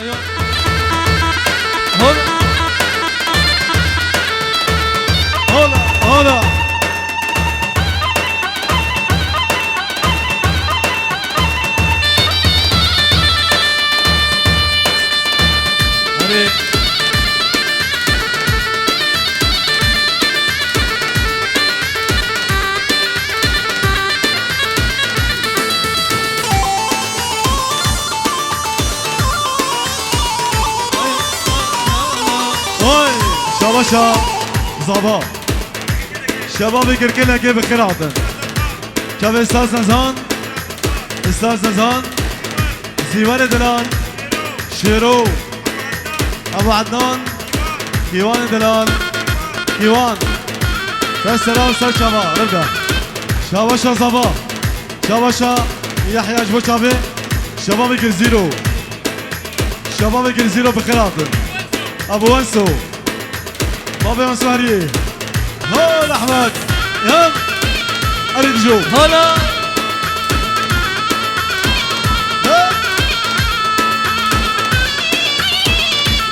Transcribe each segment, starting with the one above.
ايوه هلا هلا هلا عليك شباشا زابا شباب كركلا كيف بخير عطن كيف استاذ نزان استاذ نزان زيوان دلال شيرو ابو عدنان كيوان دلال كيوان فالسلام استاذ شباب نبدا شباشا زابا شباشا يحيى جبو شابي شباب كرزيرو شباب كرزيرو بخير عطن ابو وانسو بابا وانسو هريه هلا احمد يلا اريد جو هلا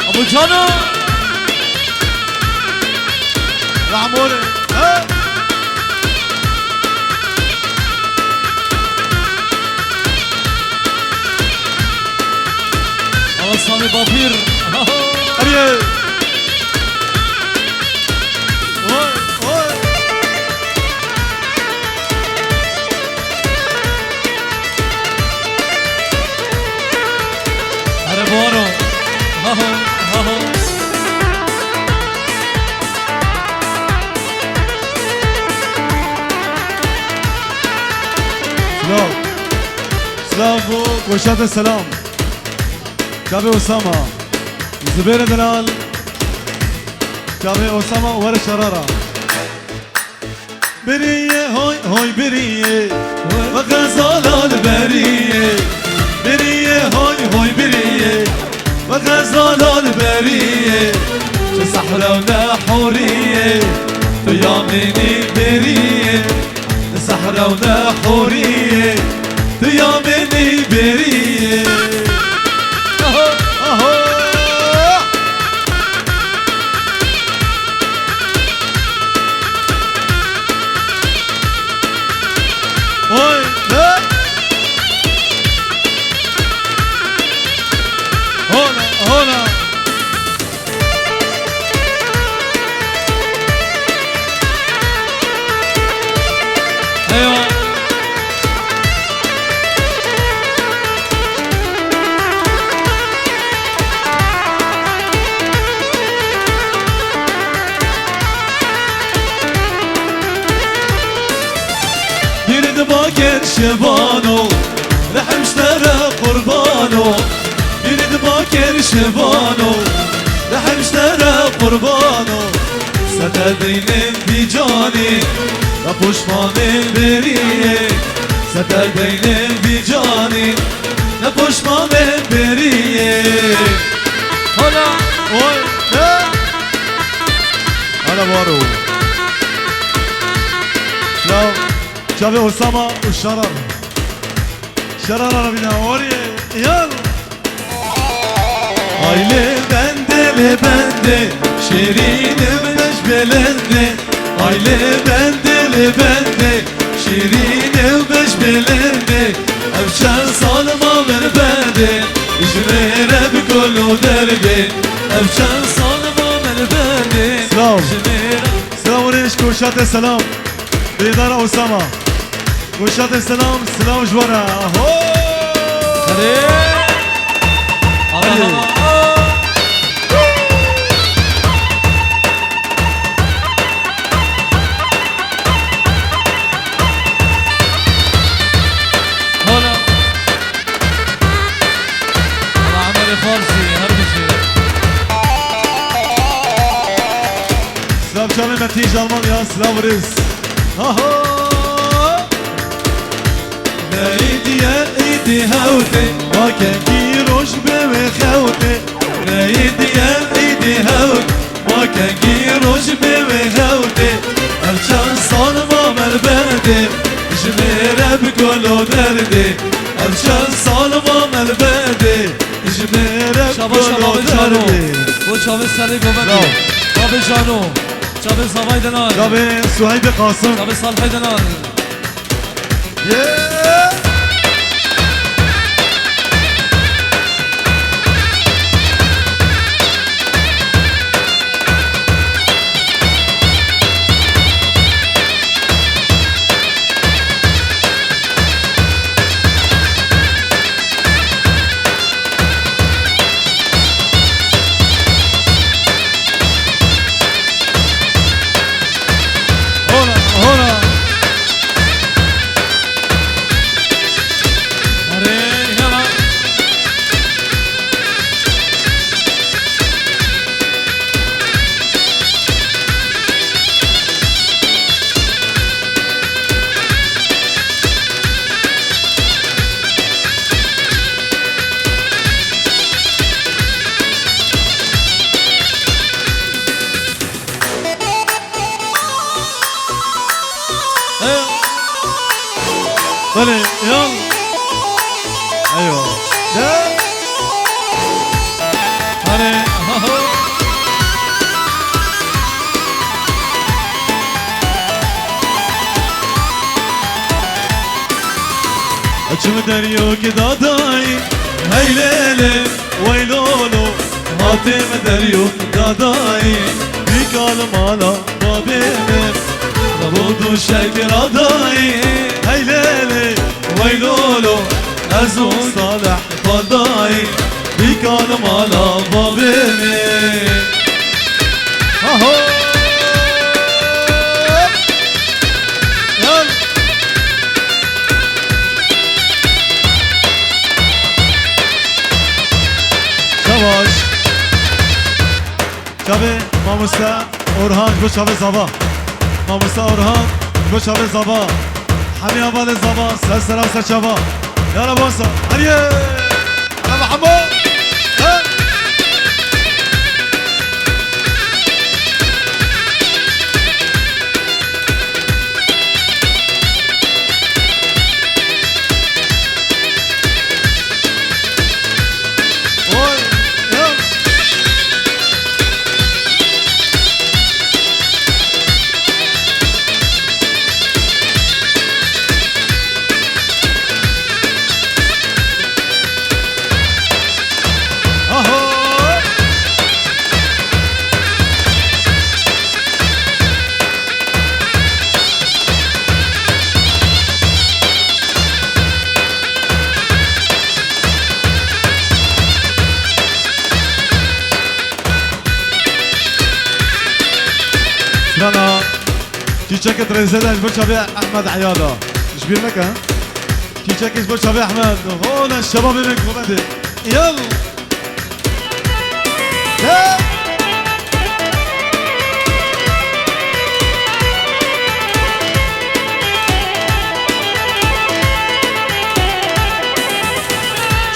ابو جانو رحموني الله سامي بابير اريه اوي اوي عربانو هاهو هاهو سلام سلام بو وشات السلام كابي أسامة زبير دلال كابي أسامة ورا شرارة بريه هوي هوي بريه وغزال البريه بريه هوي هوي بريه وغزال البريه في صحراء ونحوريه في يامني بريه صحراء ونحوريه في يامني بريه هوي لا هنا هنا ايوه يرد باكر شبانو رح مشترى قربانو يرد باكر شبانو رح مشترى قربانو ستدين بجاني نبوشمان بريه ستدين بجاني نبوشمان بريه هلا اوي لا هلا بارو سلام شافي أسامة والشرر شرر ربنا وريه يلا Aile bende bende şirinim beş belende Aile bende bende şirinim beş belende Evşen salma ver bende İjmere bir kolu derdi Evşen salma ver bende Selam Selam وريش كوشات السلام بإدارة أسامة كوشات السلام سلام جوارا سلام شامل متيج ألمانيا سلام وريس نايديا ايدي هاوتي ما كان كيروش بمخاوتي نايديا ايدي هاوتي ما كان كيروش بمخاوتي الشان صالما مربدي جميرة بكل دردي الشان صالما مربدي جميرة شابا شابا جانو و چاوه سری گومدی بابی جانو چاوه زوای دنال جابه سهيب قاسم چاوه صالحی دنال طلع يلا ايوه هره اجم دريو كدا داي هاي ليلة ويلولو هاتم دريو كدا داي بيكال مالا بابيمم نبودو شكرا داي هاي ليلة ويلولو ازو صالح فضاي بيكال مالا بابيمم هاهو شواش شبه ماموستا اورهان گو شبه زبا ماموستا اورهان گو شبه زبا حمی اول زبا سر سر سر شبا یالا بانسا هریه انا محمد شرانا تيشاكت رزيدة جبر شبيه احمد عياله مش بيرمك ها تيشاكت جبر شبيه احمد هون الشباب منك وبدي يلا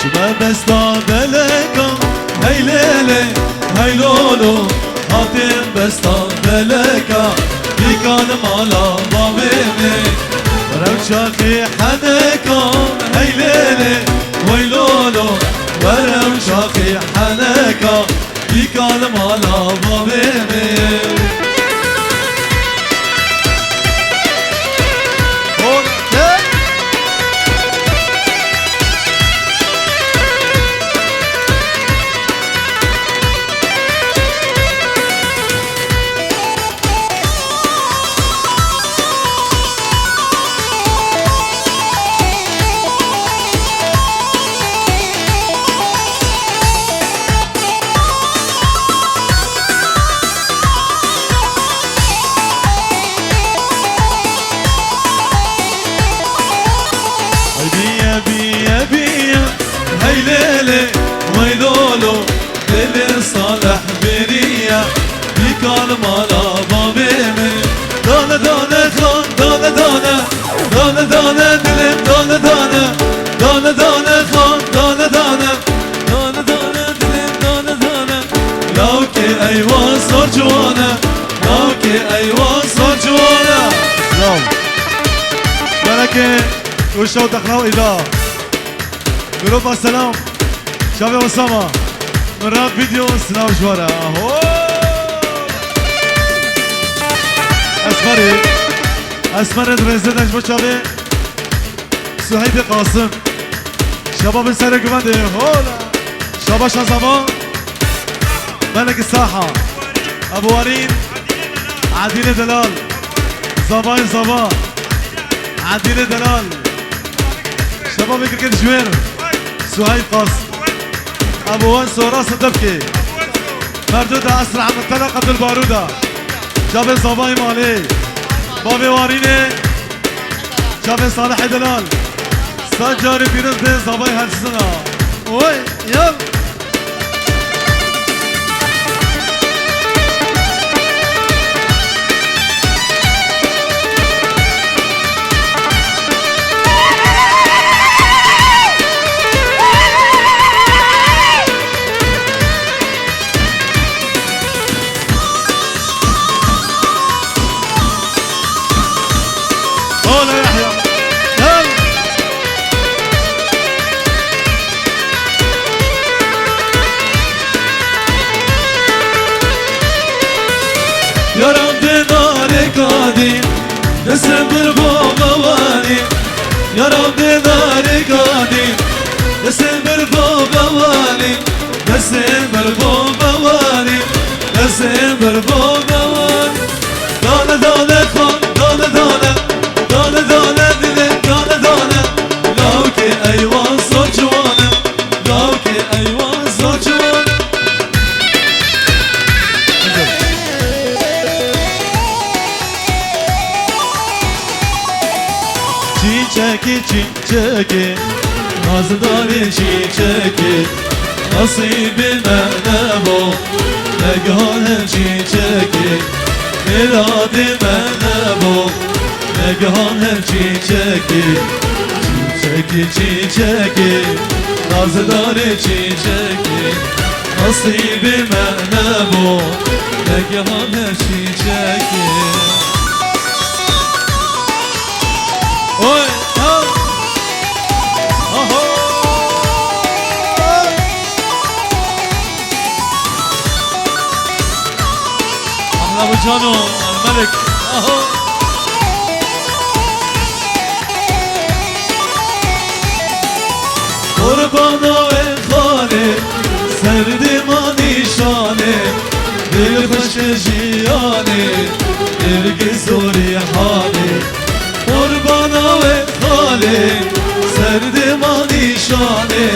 شباب بستا بلكم هاي ليلة هاي لولو هاتم بستا بلكا بيكال مالا بابيمي روشاقي حنكا هاي ليلة ويلولو وروشاقي حنكا بيكال مالا بابيمي هاي ليلة ويلولو ليلة صالح بنية بيكال مالا بابيمي دانا دانا خان دانا دانا دانا دانا دلم دانا دانا دانا دانا خان دانا دانا دانا دانا دلم دانا دانا لوكي ايوان صار جوانا لوكي ايوان صار جوانا سلام بركة وشو دخلوا إذا جروب السلام شباب أسامة مرات فيديو سناو جوارا هو اسمري درزدش بو چاوه سهيد قاسم شباب سر گونده هولا شباب شازاما ملك الساحة ابو ورين عديل دلال زباين زبا عديل دلال شباب كركت جوير سهيد قاسم ابو وانسو راس الدبكي مردودة اسرع من طلقة البارودة جاب زباين مالي بابي واريني جاب صالح دلال سجاري بيرز بين زباين هالسنة وي يلا هلا يحيى يلا يا رب نارك قادم نسم بالبوغواني يا رب نارك قادم نسم بالبوغواني نسم بالبوغواني نسم بالبوغواني دانه دانه خان دانه دانه دانه دانه دل دانه دانه لاوكي ايوان صوتوانه لاوكي ايوان صوتوانه çiçeki çiçeki Nazdarı çiçeki Nasibime ne bol Meganım çiçeki Miradime ne bol Meganım çiçeki Çiçeki çiçeki Nazdarı çiçeki Nasibime ne bol Meganım çiçeki oy ha oho أحلى بجانو الملك أهو قربانا وخالي سردي ما نشاني دل خشك جياني دل زوري حالي قربانا وخالي سردي ما نشاني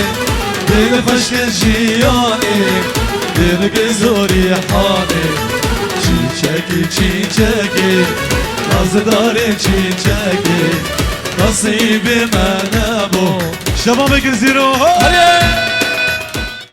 دل خشك جياني دل زوري حالي çiçeki çiçeki Nazdarı çiçeki Nasibime ne bu şababı geziro Hadi